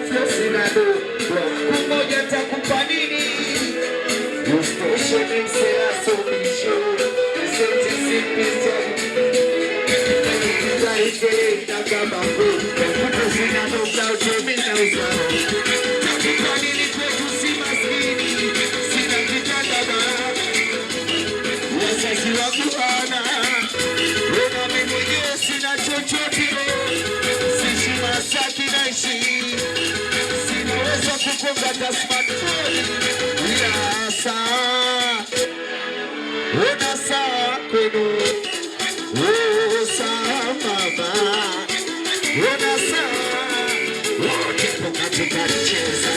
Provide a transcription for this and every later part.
sina do kumoja takupa nini ustation msela somisho sente sipisa zaike nakama kumoja sina do kauche mina usao takupa nini kwetu si maskini sina kitanda bara wazazi wangu ana wena mimi sina chochote sishi Masaki naishi sinaweza kukonga ta smartphone ila saa una saa kwenu saa mama una saa wote katika cheza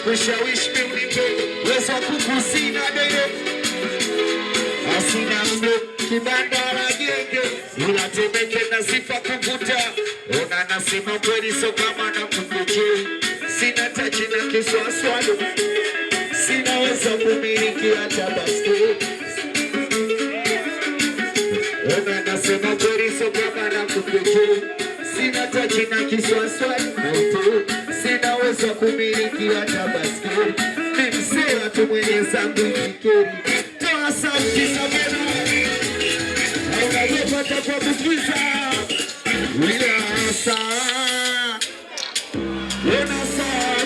kushawishi mlipo weza kukusina dele asina mlo kibandara genge unatemeke na sifa kuvuta ona nasema kweli so kama na kukuche sina tachi na kiswaswalo sinaweza kumiliki hata basket ona nasema kweli so kama na kukuche sina tachi na kiswaswalo sinaweza kumiliki hata baskeli nimsela tu mwenye zangu ifikiri toa sauti sabenu unayopata kwa kufiza wila saa una saa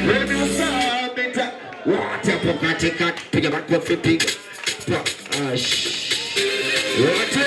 una saa meta wote hapo katika piga makofi piga wote